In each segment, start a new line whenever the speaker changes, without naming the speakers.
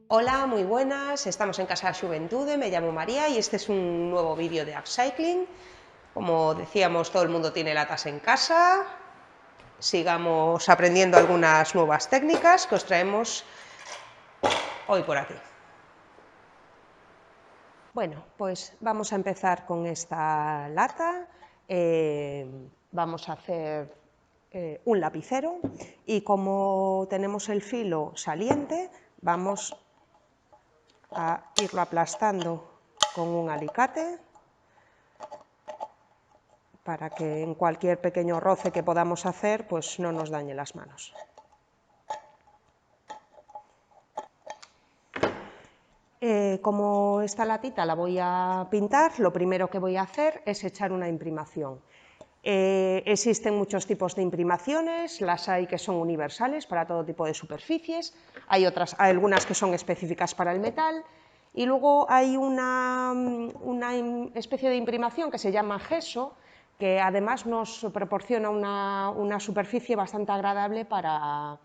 Hola, muy buenas, estamos en Casa Xuventude, me llamo María y este es un nuevo vídeo de upcycling. Como decíamos, todo el mundo tiene latas en casa, sigamos aprendiendo algunas nuevas técnicas que os traemos hoy por aquí. Bueno, pues vamos a empezar con esta lata, vamos a hacer un lapicero y como tenemos el filo saliente, vamos a irlo aplastando con un alicate para que en cualquier pequeño roce que podamos hacer pues no nos dañe las manos. Como esta latita la voy a pintar, lo primero que voy a hacer es echar una imprimación. Existen muchos tipos de imprimaciones, las hay que son universales para todo tipo de superficies, hay algunas que son específicas para el metal, y luego hay una especie de imprimación que se llama gesso, que además nos proporciona una superficie bastante agradable para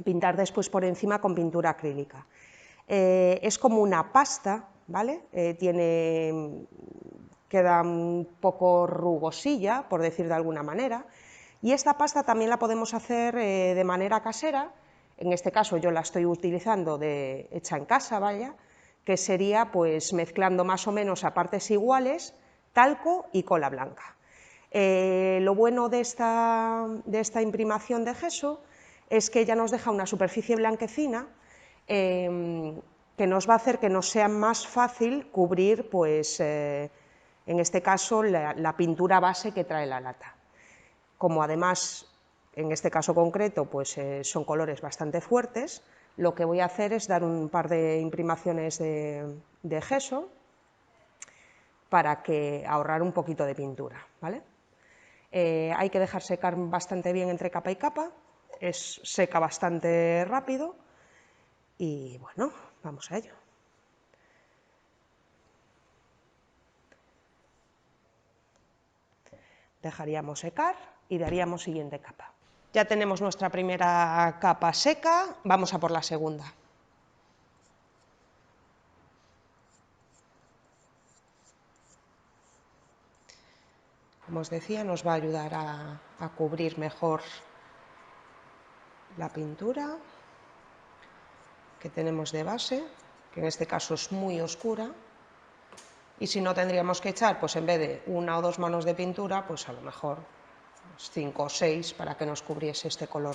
pintar después por encima con pintura acrílica. Es como una pasta, ¿vale? Queda un poco rugosilla, por decir de alguna manera, y esta pasta también la podemos hacer de manera casera. En este caso yo la estoy utilizando hecha en casa, vaya, que sería pues mezclando más o menos a partes iguales talco y cola blanca. Lo bueno de esta imprimación de gesso es que ya nos deja una superficie blanquecina que nos va a hacer que nos sea más fácil cubrir, pues, en este caso, la pintura base que trae la lata. Como además, en este caso concreto, pues, son colores bastante fuertes, lo que voy a hacer es dar un par de imprimaciones de gesso para ahorrar un poquito de pintura, ¿vale? Hay que dejar secar bastante bien entre capa y capa, seca bastante rápido y bueno, vamos a ello. Dejaríamos secar y daríamos siguiente capa. Ya tenemos nuestra primera capa seca, vamos a por la segunda. Como os decía, nos va a ayudar a cubrir mejor la pintura que tenemos de base, que en este caso es muy oscura, y si no tendríamos que echar, pues en vez de 1 o 2 manos de pintura, pues a lo mejor 5 o 6 para que nos cubriese este color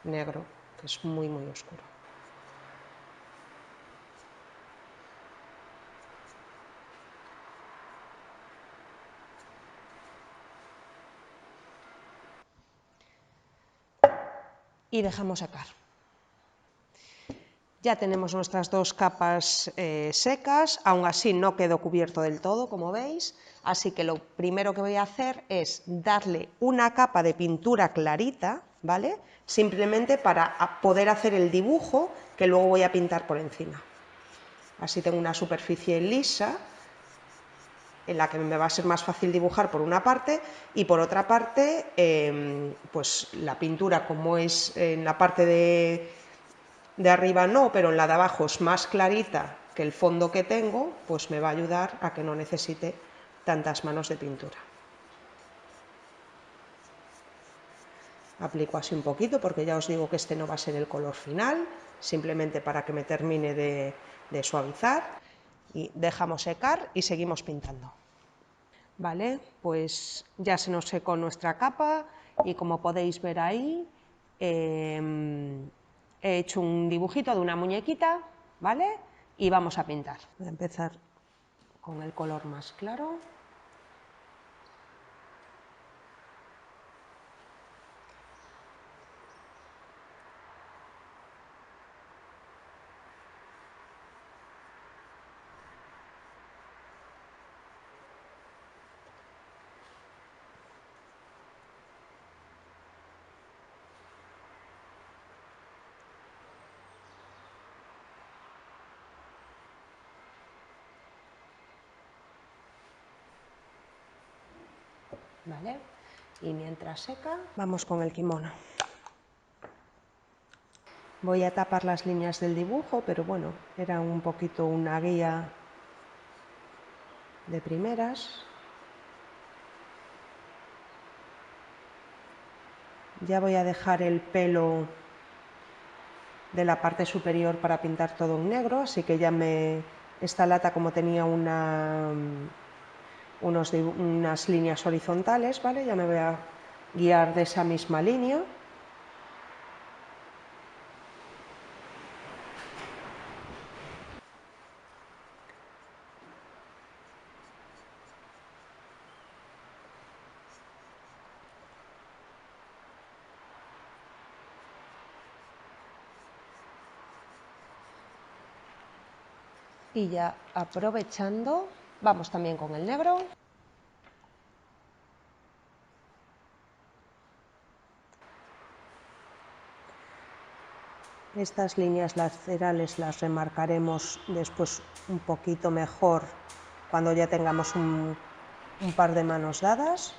negro, que es muy muy oscuro. Y dejamos secar. Ya tenemos nuestras dos capas secas, aún así no quedó cubierto del todo, como veis, así que lo primero que voy a hacer es darle una capa de pintura clarita, ¿vale? Simplemente para poder hacer el dibujo que luego voy a pintar por encima. Así tengo una superficie lisa en la que me va a ser más fácil dibujar por una parte y por otra parte, pues la pintura, como es en la parte de arriba no, pero en la de abajo es más clarita que el fondo que tengo, pues me va a ayudar a que no necesite tantas manos de pintura. Aplico así un poquito porque ya os digo que este no va a ser el color final, simplemente para que me termine de suavizar, y dejamos secar y seguimos pintando. Vale, pues ya se nos secó nuestra capa y como podéis ver ahí, he hecho un dibujito de una muñequita, ¿vale? Y vamos a pintar. Voy a empezar con el color más claro. ¿Vale? Y mientras seca, vamos con el kimono. Voy a tapar las líneas del dibujo, pero bueno, era un poquito una guía de primeras. Ya voy a dejar el pelo de la parte superior para pintar todo en negro, así que esta lata, como tenía unas líneas horizontales, ¿vale? Ya me voy a guiar de esa misma línea. Y ya aprovechando, vamos también con el negro. Estas líneas laterales las remarcaremos después un poquito mejor cuando ya tengamos un par de manos dadas,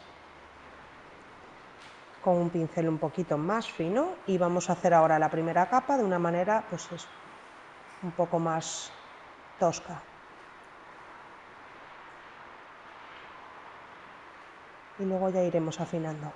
con un pincel un poquito más fino, y vamos a hacer ahora la primera capa de una manera pues un poco más tosca. Y luego ya iremos afinando.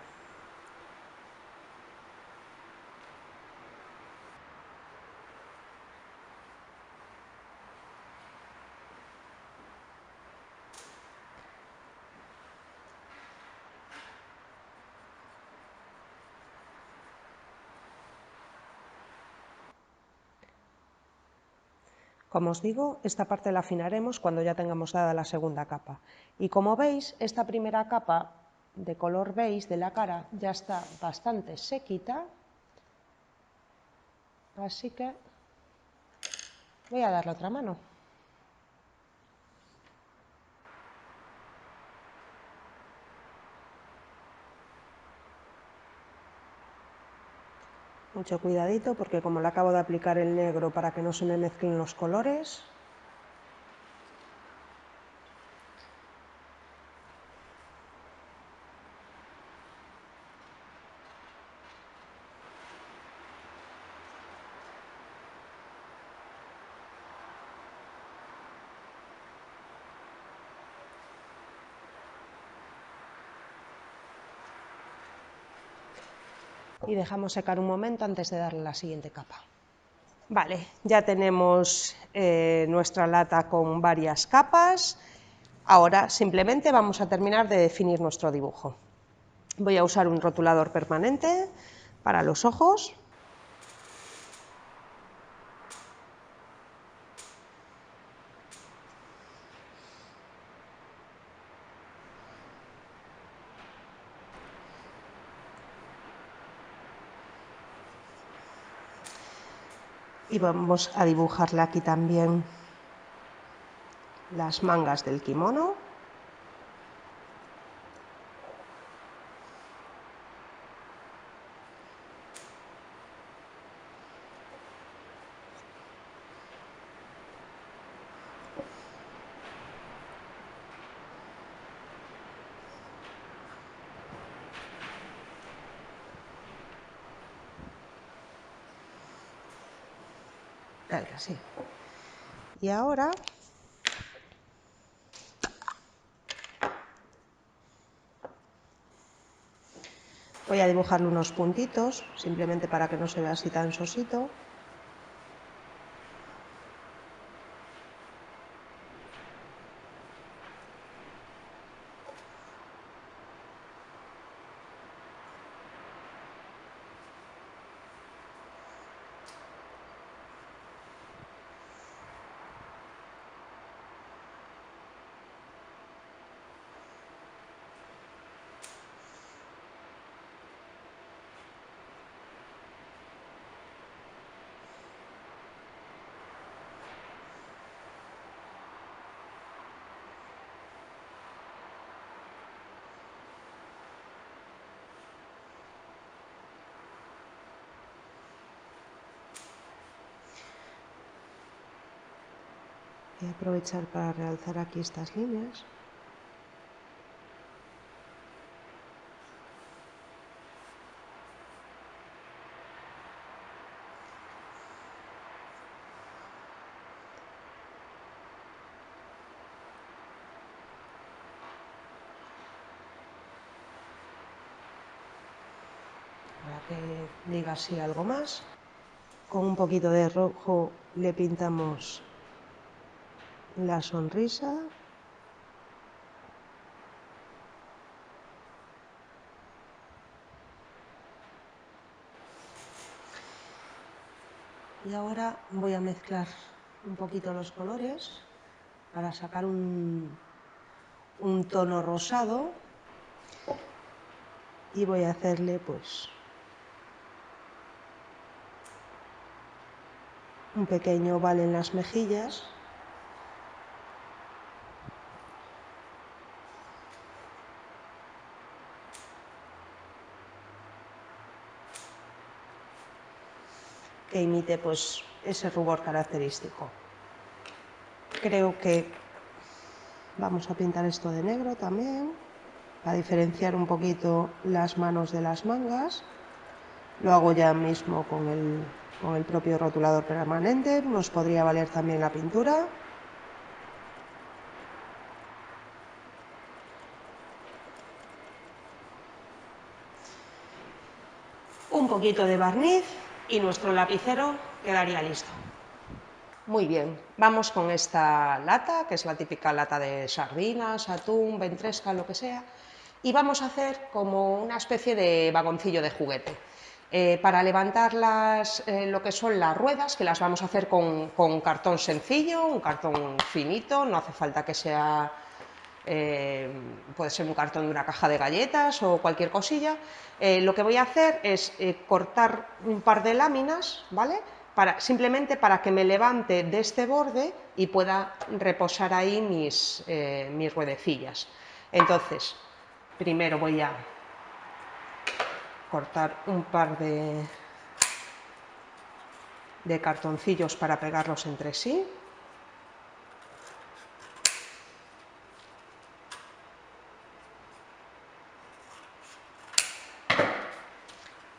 Como os digo, esta parte la afinaremos cuando ya tengamos dada la segunda capa. Y como veis, esta primera capa de color beige de la cara ya está bastante sequita, así que voy a darle otra mano. Mucho cuidadito, porque como le acabo de aplicar el negro para que no se me mezclen los colores. Y dejamos secar un momento antes de darle la siguiente capa. Vale, ya tenemos nuestra lata con varias capas. Ahora simplemente vamos a terminar de definir nuestro dibujo. Voy a usar un rotulador permanente para los ojos. Y vamos a dibujarle aquí también las mangas del kimono. Así. Y ahora voy a dibujarle unos puntitos, simplemente para que no se vea así tan sosito. Voy a aprovechar para realzar aquí estas líneas. que diga así algo más. Con un poquito de rojo le pintamos la sonrisa. Y ahora voy a mezclar un poquito los colores para sacar un tono rosado, y voy a hacerle pues un pequeño oval en las mejillas. Que imite pues ese rubor característico. Creo que vamos a pintar esto de negro también, para diferenciar un poquito las manos de las mangas. Lo hago ya mismo con el propio rotulador permanente, nos podría valer también la pintura. Un poquito de barniz y nuestro lapicero quedaría listo. Muy bien, vamos con esta lata, que es la típica lata de sardinas, atún, ventresca, lo que sea, y vamos a hacer como una especie de vagoncillo de juguete. Para levantar lo que son las ruedas, que las vamos a hacer con cartón sencillo, un cartón finito, no hace falta que sea, puede ser un cartón de una caja de galletas o cualquier cosilla. Lo que voy a hacer es cortar un par de láminas, ¿vale? Simplemente para que me levante de este borde y pueda reposar ahí mis ruedecillas. Entonces, primero voy a cortar un par de cartoncillos para pegarlos entre sí.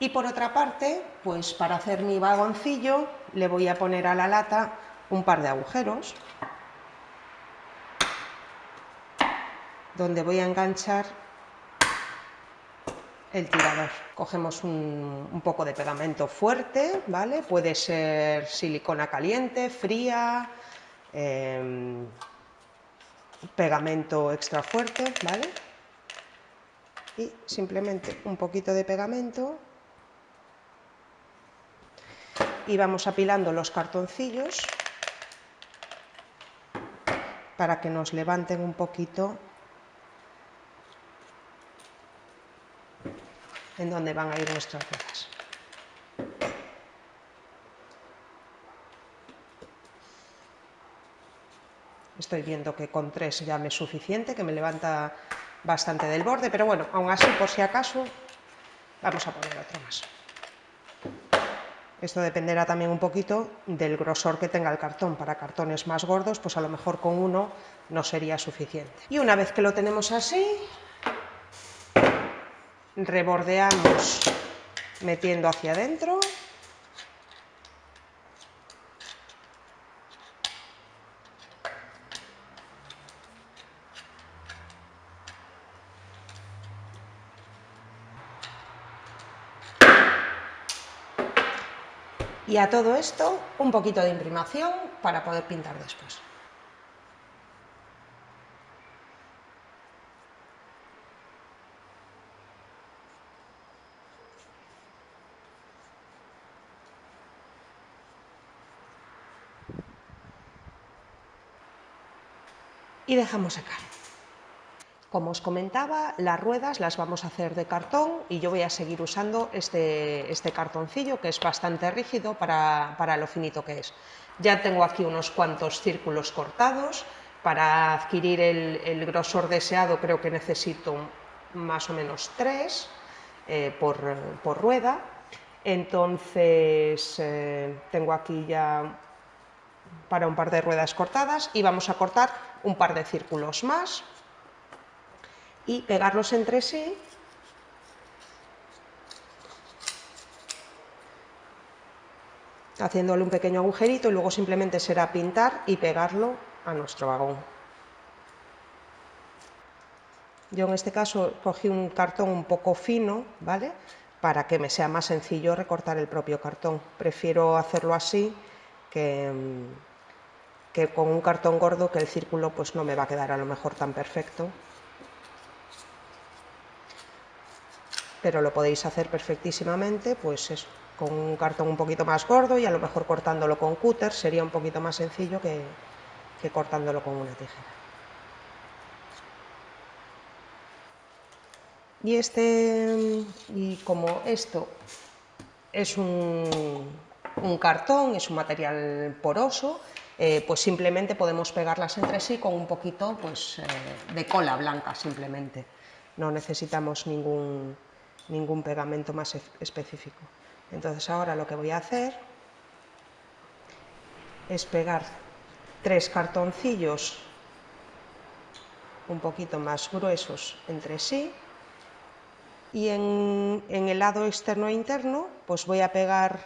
Y por otra parte, pues para hacer mi vagoncillo le voy a poner a la lata un par de agujeros donde voy a enganchar el tirador. Cogemos un poco de pegamento fuerte, ¿vale? Puede ser silicona caliente, fría, pegamento extra fuerte, ¿vale? Y simplemente un poquito de pegamento. Y vamos apilando los cartoncillos para que nos levanten un poquito en donde van a ir nuestras ruedas. Estoy viendo que con 3 ya me es suficiente, que me levanta bastante del borde, pero bueno, aún así, por si acaso, vamos a poner otro más. Esto dependerá también un poquito del grosor que tenga el cartón. Para cartones más gordos, pues a lo mejor con uno no sería suficiente. Y una vez que lo tenemos así, rebordeamos metiendo hacia adentro. Y a todo esto, un poquito de imprimación para poder pintar después. Y dejamos secar. Como os comentaba, las ruedas las vamos a hacer de cartón y yo voy a seguir usando este cartoncillo, que es bastante rígido para lo finito que es. Ya tengo aquí unos cuantos círculos cortados. Para adquirir el grosor deseado creo que necesito más o menos 3 por rueda. Entonces tengo aquí ya para un par de ruedas cortadas y vamos a cortar un par de círculos más y pegarlos entre sí haciéndole un pequeño agujerito, y luego simplemente será pintar y pegarlo a nuestro vagón. Yo en este caso cogí un cartón un poco fino, ¿vale? para que me sea más sencillo recortar el propio cartón. Prefiero hacerlo así que con un cartón gordo, que el círculo pues no me va a quedar a lo mejor tan perfecto. Pero lo podéis hacer perfectísimamente, pues eso, con un cartón un poquito más gordo y a lo mejor cortándolo con cúter sería un poquito más sencillo que cortándolo con una tijera. Y como esto es un cartón, es un material poroso, pues simplemente podemos pegarlas entre sí con un poquito pues, de cola blanca simplemente. No necesitamos ningún pegamento más específico. Entonces ahora lo que voy a hacer es pegar 3 cartoncillos un poquito más gruesos entre sí, y en el lado externo e interno pues voy a pegar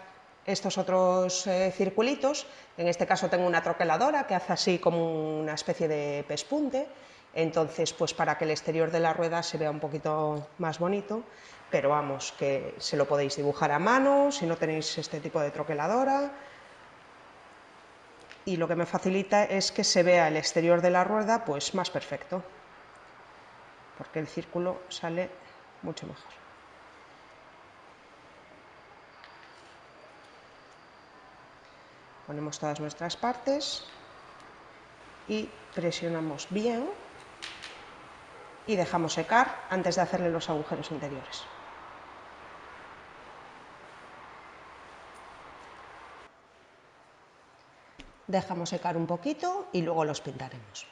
estos otros circulitos. En este caso tengo una troqueladora que hace así como una especie de pespunte, entonces pues para que el exterior de la rueda se vea un poquito más bonito, pero vamos, que se lo podéis dibujar a mano si no tenéis este tipo de troqueladora, y lo que me facilita es que se vea el exterior de la rueda pues más perfecto, porque el círculo sale mucho mejor. Ponemos todas nuestras partes y presionamos bien y dejamos secar antes de hacerle los agujeros interiores. Dejamos secar un poquito y luego los pintaremos.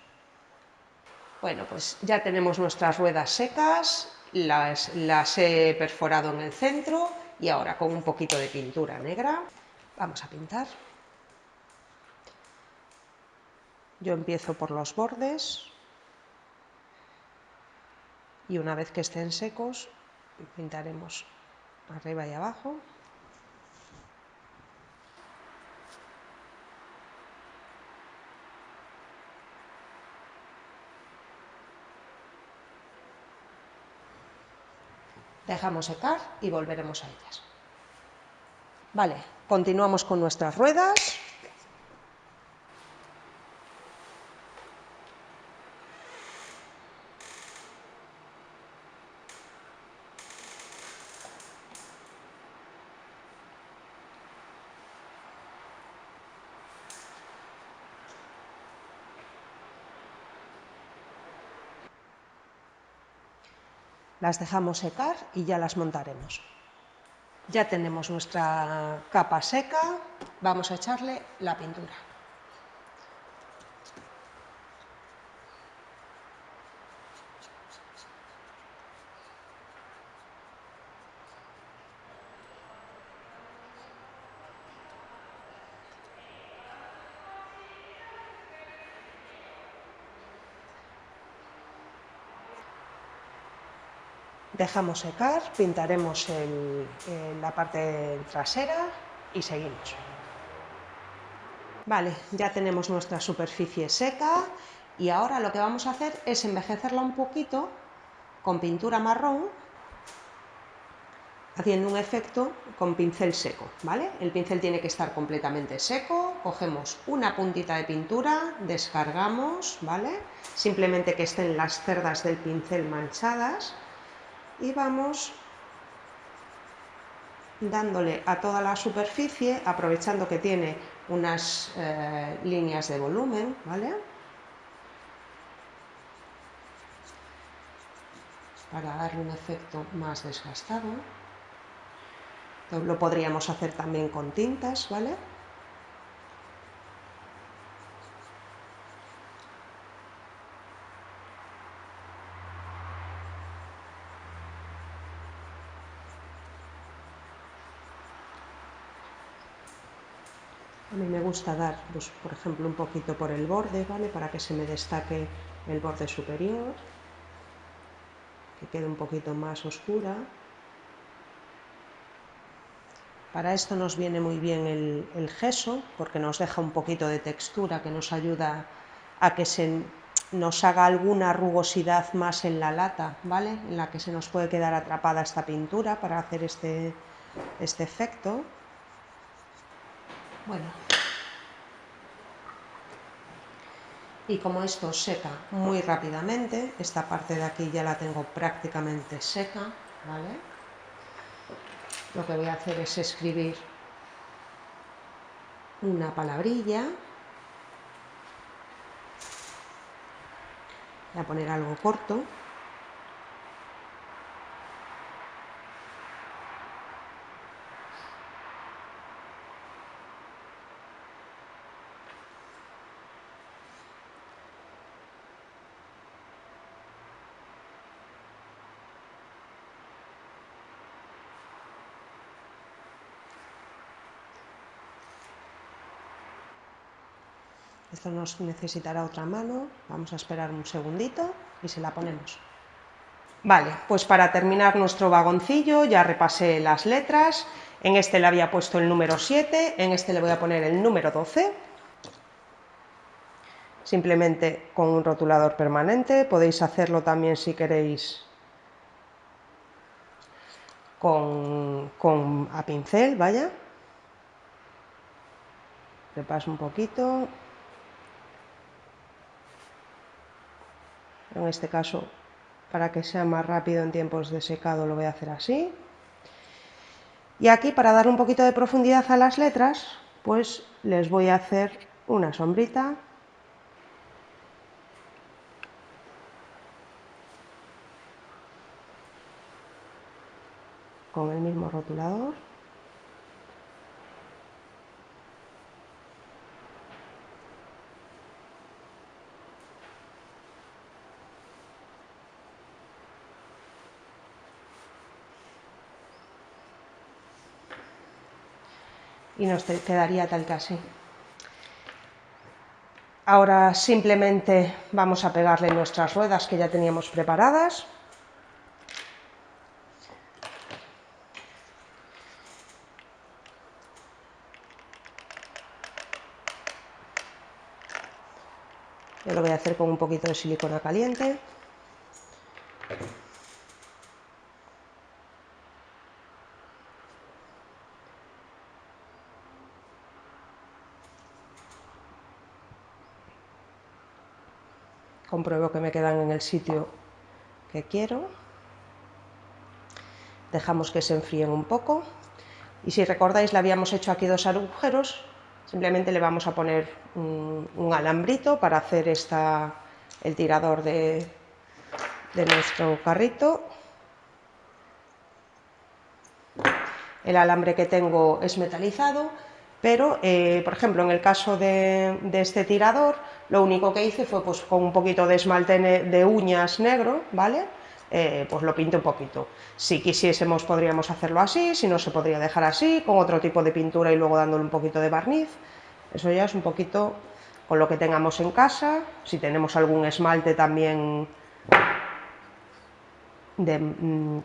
Bueno, pues ya tenemos nuestras ruedas secas, las he perforado en el centro y ahora con un poquito de pintura negra vamos a pintar. Yo empiezo por los bordes y una vez que estén secos pintaremos arriba y abajo. Dejamos secar y volveremos a ellas. Vale, continuamos con nuestras ruedas. Las dejamos secar y ya las montaremos. Ya tenemos nuestra capa seca, vamos a echarle la pintura. Dejamos secar, pintaremos la parte trasera y seguimos. Vale, ya tenemos nuestra superficie seca y ahora lo que vamos a hacer es envejecerla un poquito con pintura marrón, haciendo un efecto con pincel seco, ¿vale? El pincel tiene que estar completamente seco, cogemos una puntita de pintura, descargamos, ¿vale? Simplemente que estén las cerdas del pincel manchadas y vamos dándole a toda la superficie, aprovechando que tiene unas líneas de volumen, ¿vale? Para darle un efecto más desgastado. Lo podríamos hacer también con tintas, ¿vale? A mí me gusta dar, pues, por ejemplo, un poquito por el borde, ¿vale? Para que se me destaque el borde superior, que quede un poquito más oscura. Para esto nos viene muy bien el gesso, porque nos deja un poquito de textura que nos ayuda a que nos haga alguna rugosidad más en la lata, ¿vale? En la que se nos puede quedar atrapada esta pintura para hacer este efecto. Bueno, y como esto seca muy rápidamente, esta parte de aquí ya la tengo prácticamente seca, ¿vale? Lo que voy a hacer es escribir una palabrilla. Voy a poner algo corto. Esto nos necesitará otra mano, vamos a esperar un segundito y se la ponemos. Vale, pues para terminar nuestro vagoncillo ya repasé las letras, en este le había puesto el número 7, en este le voy a poner el número 12, simplemente con un rotulador permanente, podéis hacerlo también si queréis a pincel, vaya, repaso un poquito. En este caso, para que sea más rápido en tiempos de secado, lo voy a hacer así. Y aquí, para dar un poquito de profundidad a las letras, pues les voy a hacer una sombrita. Con el mismo rotulador. Y nos quedaría tal que así. Ahora simplemente vamos a pegarle nuestras ruedas que ya teníamos preparadas. Yo lo voy a hacer con un poquito de silicona caliente. Compruebo que me quedan en el sitio que quiero. Dejamos que se enfríen un poco. Y si recordáis, le habíamos hecho aquí dos agujeros. Simplemente le vamos a poner un alambrito para hacer el tirador de nuestro carrito. El alambre que tengo es metalizado, pero por ejemplo en el caso de este tirador, lo único que hice fue pues con un poquito de esmalte de uñas negro, ¿vale? Pues lo pinté un poquito. Si quisiésemos podríamos hacerlo así, si no se podría dejar así, con otro tipo de pintura y luego dándole un poquito de barniz. Eso ya es un poquito con lo que tengamos en casa. Si tenemos algún esmalte también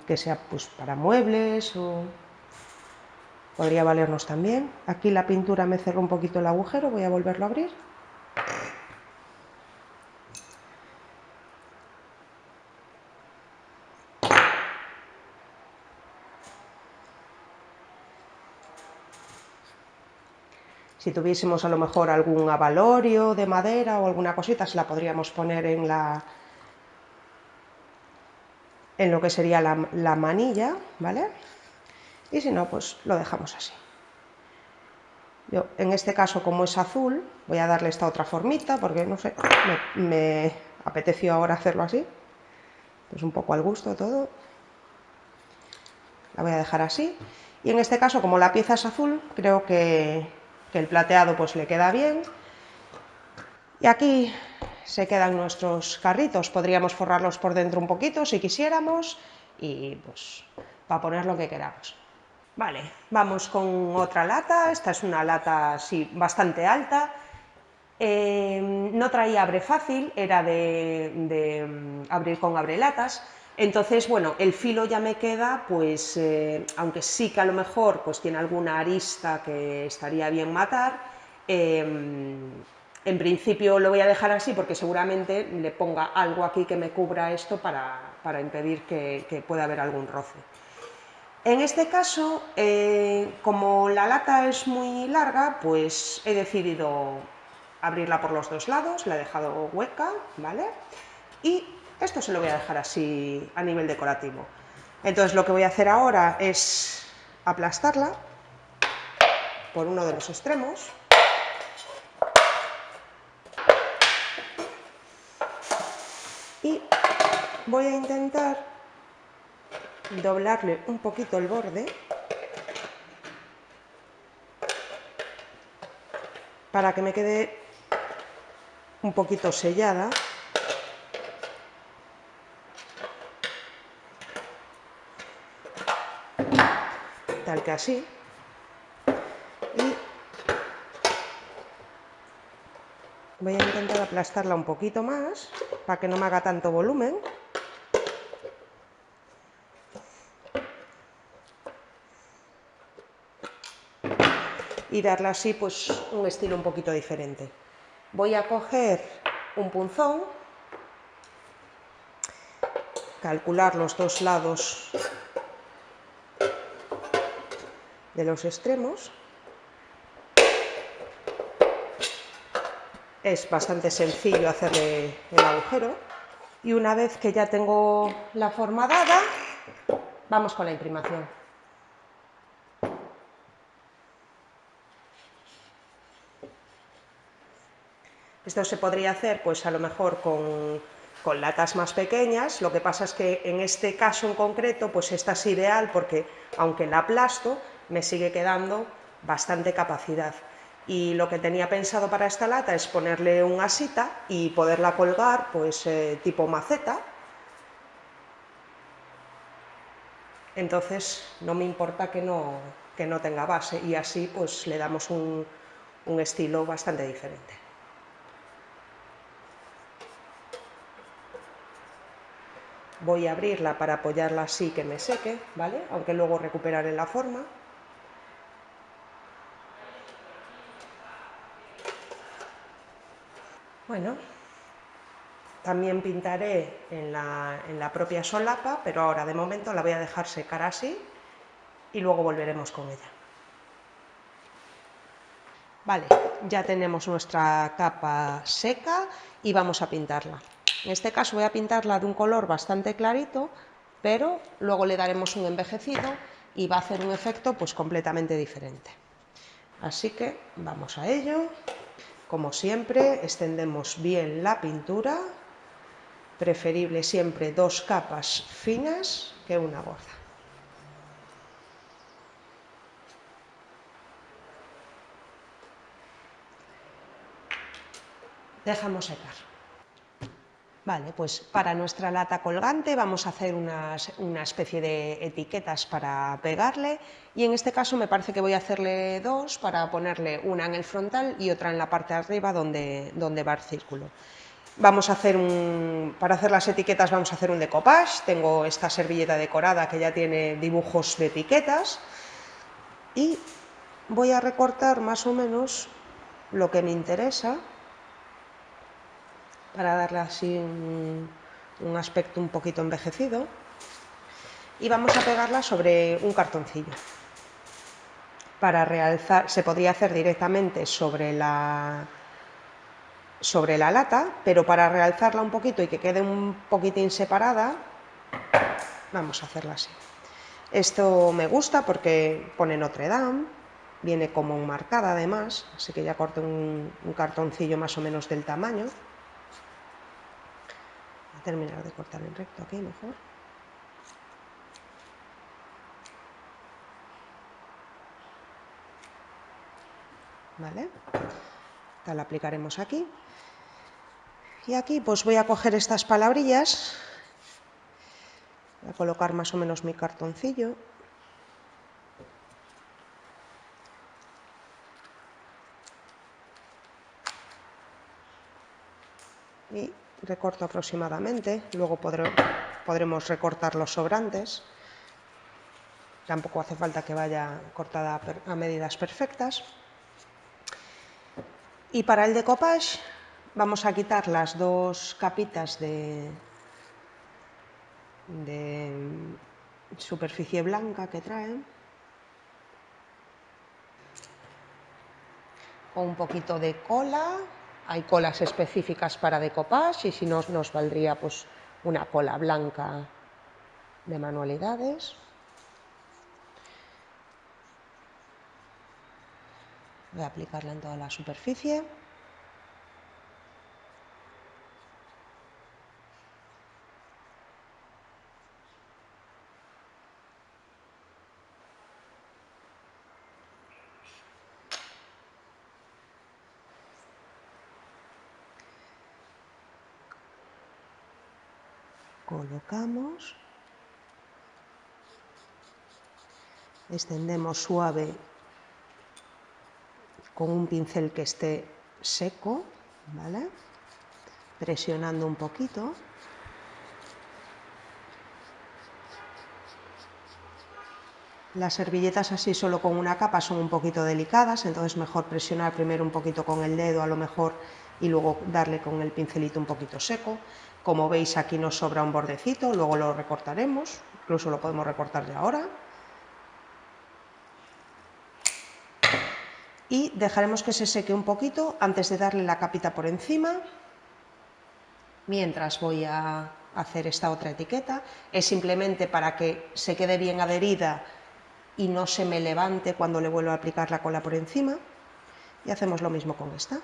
que sea pues para muebles o... podría valernos también. Aquí la pintura me cerró un poquito el agujero, voy a volverlo a abrir. Si tuviésemos a lo mejor algún abalorio de madera o alguna cosita, se la podríamos poner en lo que sería la manilla, ¿vale? Y si no, pues lo dejamos así. Yo, en este caso, como es azul, voy a darle esta otra formita, porque no sé, me apeteció ahora hacerlo así. Pues un poco al gusto todo. La voy a dejar así. Y en este caso, como la pieza es azul, creo que el plateado pues le queda bien. Y aquí se quedan nuestros carritos. Podríamos forrarlos por dentro un poquito si quisiéramos y pues para poner lo que queramos. Vale, vamos con otra lata. Esta es una lata así bastante alta. No traía abre fácil, era de abrir con abrelatas. Entonces, bueno, el filo ya me queda, pues, aunque sí que a lo mejor pues tiene alguna arista que estaría bien matar, En principio lo voy a dejar así porque seguramente le ponga algo aquí que me cubra esto para impedir que pueda haber algún roce. En este caso, como la lata es muy larga, pues he decidido abrirla por los dos lados, la he dejado hueca, ¿vale? Y esto se lo voy a dejar así a nivel decorativo. Entonces lo que voy a hacer ahora es aplastarla por uno de los extremos. Y voy a intentar doblarle un poquito el borde para que me quede un poquito sellada. Tal que así. Y voy a intentar aplastarla un poquito más para que no me haga tanto volumen. Y darle así pues un estilo un poquito diferente. Voy a coger un punzón, calcular los dos lados de los extremos. Es bastante sencillo hacerle el agujero y una vez que ya tengo la forma dada, vamos con la imprimación. Esto se podría hacer pues a lo mejor con latas más pequeñas, lo que pasa es que en este caso en concreto pues esta es ideal porque aunque la aplasto me sigue quedando bastante capacidad. Y lo que tenía pensado para esta lata es ponerle un asita y poderla colgar pues tipo maceta. Entonces no me importa que no tenga base y así pues le damos un estilo bastante diferente. Voy a abrirla para apoyarla así que me seque, ¿vale? Aunque luego recuperaré la forma. Bueno, también pintaré en la propia solapa, pero ahora de momento la voy a dejar secar así y luego volveremos con ella. Vale, ya tenemos nuestra capa seca y vamos a pintarla. En este caso voy a pintarla de un color bastante clarito, pero luego le daremos un envejecido y va a hacer un efecto pues completamente diferente. Así que vamos a ello. Como siempre, extendemos bien la pintura, preferible siempre dos capas finas que una gorda. Dejamos secar. Vale, pues para nuestra lata colgante vamos a hacer una especie de etiquetas para pegarle y en este caso me parece que voy a hacerle dos para ponerle una en el frontal y otra en la parte de arriba donde va el círculo. Vamos a hacer para hacer las etiquetas vamos a hacer un decoupage. Tengo esta servilleta decorada que ya tiene dibujos de etiquetas y voy a recortar más o menos lo que me interesa para darle así un aspecto un poquito envejecido y vamos a pegarla sobre un cartoncillo. Para realzar, se podría hacer directamente sobre la lata, pero para realzarla un poquito y que quede un poquitín separada, vamos a hacerla así. Esto me gusta porque pone Notre Dame, viene como enmarcada además, así que ya corto un cartoncillo más o menos del tamaño. Voy a terminar de cortar en recto aquí mejor. ¿Vale? La aplicaremos aquí. Y aquí pues voy a coger estas palabrillas, voy a colocar más o menos mi cartoncillo. Y recorto aproximadamente, luego podremos recortar los sobrantes. Tampoco hace falta que vaya cortada a medidas perfectas. Y para el decoupage vamos a quitar las dos capitas de superficie blanca que trae, con un poquito de cola. Hay colas específicas para decoupage y si no nos valdría pues una cola blanca de manualidades. Voy a aplicarla en toda la superficie. Colocamos, extendemos suave con un pincel que esté seco, ¿vale? Presionando un poquito. Las servilletas así solo con una capa son un poquito delicadas, entonces mejor presionar primero un poquito con el dedo a lo mejor y luego darle con el pincelito un poquito seco. Como veis aquí nos sobra un bordecito, luego lo recortaremos, incluso lo podemos recortar ya ahora. Y dejaremos que se seque un poquito antes de darle la capita por encima. Mientras voy a hacer esta otra etiqueta, es simplemente para que se quede bien adherida y no se me levante cuando le vuelvo a aplicar la cola por encima. Y hacemos lo mismo con esta.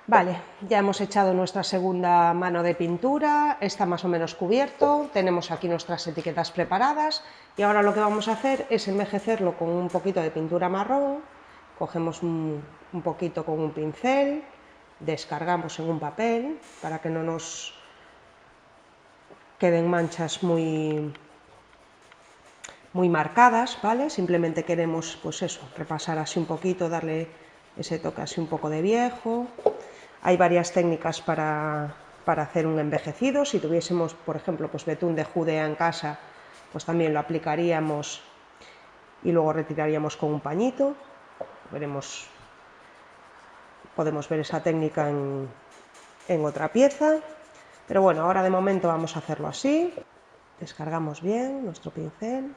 Vale, ya hemos echado nuestra segunda mano de pintura, está más o menos cubierto, tenemos aquí nuestras etiquetas preparadas y ahora lo que vamos a hacer es envejecerlo con un poquito de pintura marrón. Cogemos un poquito con un pincel, descargamos en un papel para que no nos queden manchas muy marcadas, ¿vale? Simplemente queremos, pues eso, repasar así un poquito, darle ese toque así un poco de viejo. Hay varias técnicas para hacer un envejecido. Si tuviésemos, por ejemplo, pues betún de Judea en casa, pues también lo aplicaríamos y luego retiraríamos con un pañito. Podemos ver esa técnica en otra pieza. Pero bueno, ahora de momento vamos a hacerlo así. Descargamos bien nuestro pincel.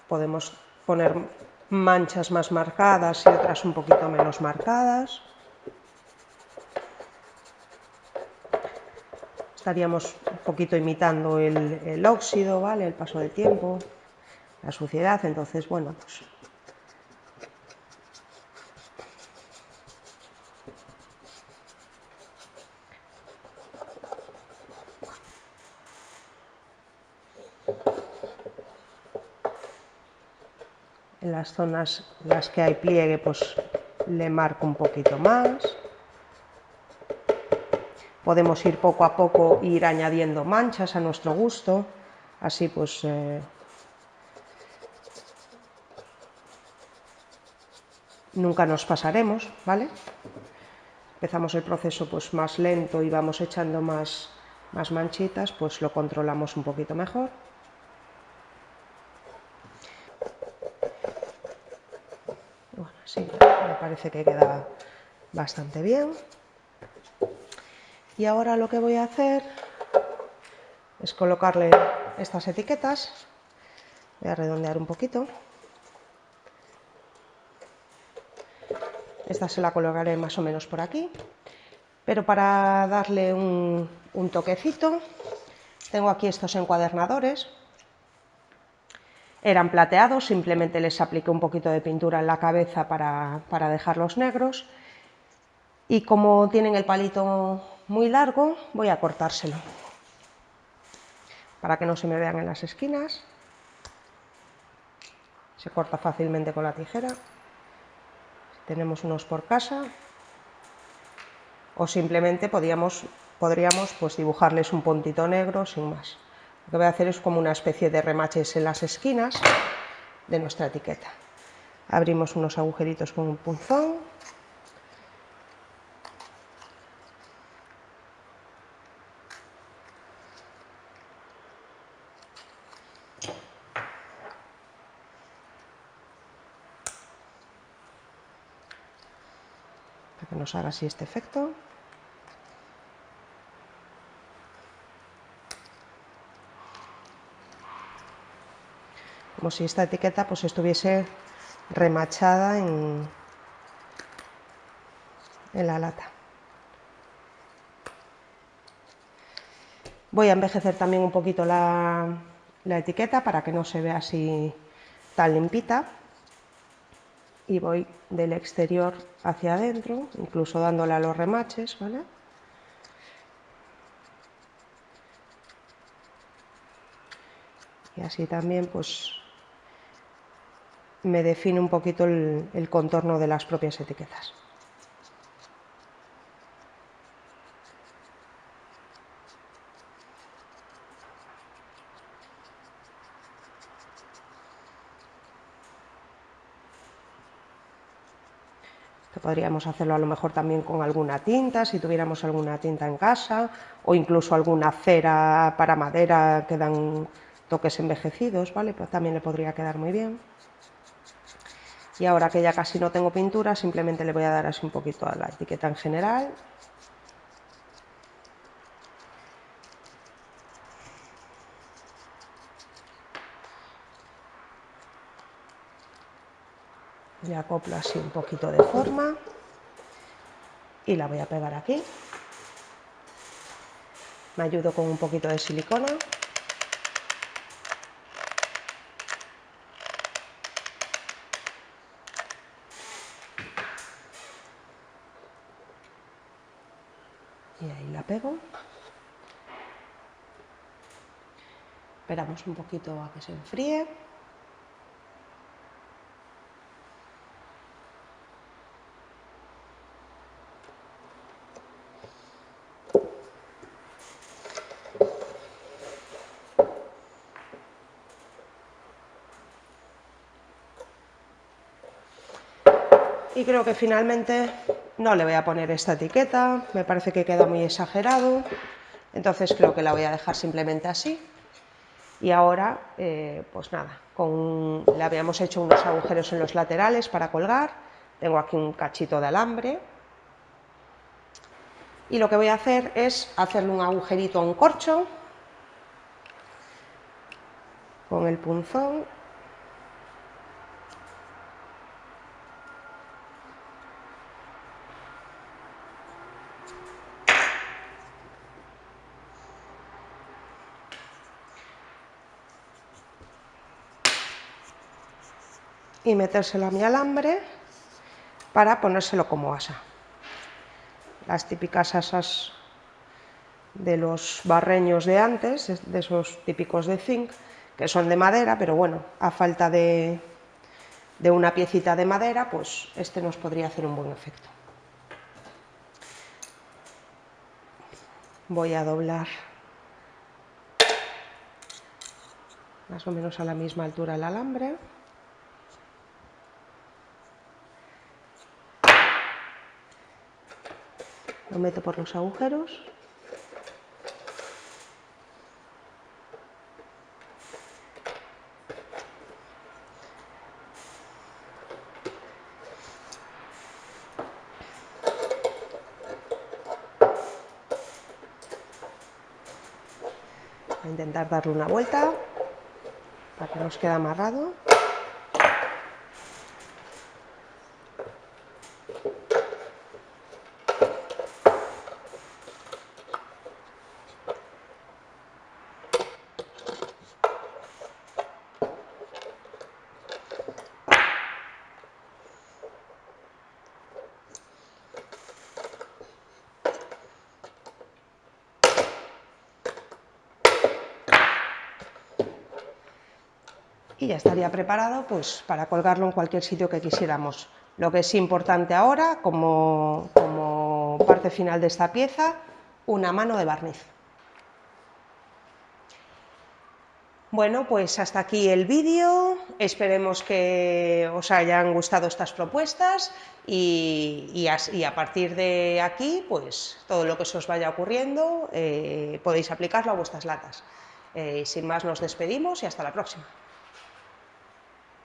Podemos poner manchas más marcadas y otras un poquito menos marcadas. Estaríamos un poquito imitando el óxido, ¿vale? El paso de tiempo, la suciedad, entonces, bueno, pues en las zonas en las que hay pliegue, pues le marco un poquito más. Podemos ir poco a poco, ir añadiendo manchas a nuestro gusto, así pues nunca nos pasaremos, ¿vale? Empezamos el proceso pues más lento y vamos echando más manchitas, pues lo controlamos un poquito mejor. Bueno, sí, me parece que queda bastante bien. Y ahora lo que voy a hacer es colocarle estas etiquetas. Voy a redondear un poquito. Esta se la colocaré más o menos por aquí. Pero para darle un toquecito, tengo aquí estos encuadernadores. Eran plateados, simplemente les apliqué un poquito de pintura en la cabeza para dejarlos negros. Y como tienen el palito muy largo, voy a cortárselo para que no se me vean en las esquinas. Se corta fácilmente con la tijera. Si tenemos unos por casa, o simplemente podríamos pues dibujarles un puntito negro sin más. Lo que voy a hacer es como una especie de remaches en las esquinas de nuestra etiqueta. Abrimos unos agujeritos con un punzón. que nos haga así este efecto. Como si esta etiqueta pues estuviese remachada en la lata. Voy a envejecer también un poquito la etiqueta para que no se vea así tan limpita. Y voy del exterior hacia adentro, incluso dándole a los remaches, ¿vale? Y así también pues me define un poquito el contorno de las propias etiquetas. Esto podríamos hacerlo a lo mejor también con alguna tinta, si tuviéramos alguna tinta en casa, o incluso alguna cera para madera que dan toques envejecidos, ¿vale? Pues también le podría quedar muy bien. Y ahora que ya casi no tengo pintura, simplemente le voy a dar así un poquito a la etiqueta en general. Le acoplo así un poquito de forma y la voy a pegar aquí. Me ayudo con un poquito de silicona. Y ahí la pego. Esperamos un poquito a que se enfríe. Y creo que finalmente no le voy a poner esta etiqueta, me parece que queda muy exagerado, entonces creo que la voy a dejar simplemente así. Y ahora, pues nada, le habíamos hecho unos agujeros en los laterales para colgar, tengo aquí un cachito de alambre, y lo que voy a hacer es hacerle un agujerito a un corcho con el punzón. Y metérselo a mi alambre para ponérselo como asa. Las típicas asas de los barreños de antes, de esos típicos de zinc, que son de madera, pero bueno, a falta de una piecita de madera, pues este nos podría hacer un buen efecto. Voy a doblar más o menos a la misma altura el alambre. Lo meto por los agujeros. Voy a intentar darle una vuelta para que nos quede amarrado. Y ya estaría preparado pues, para colgarlo en cualquier sitio que quisiéramos. Lo que es importante ahora, como parte final de esta pieza, una mano de barniz. Bueno, pues hasta aquí el vídeo, esperemos que os hayan gustado estas propuestas y a partir de aquí, pues todo lo que se os vaya ocurriendo podéis aplicarlo a vuestras latas. Sin más nos despedimos y hasta la próxima.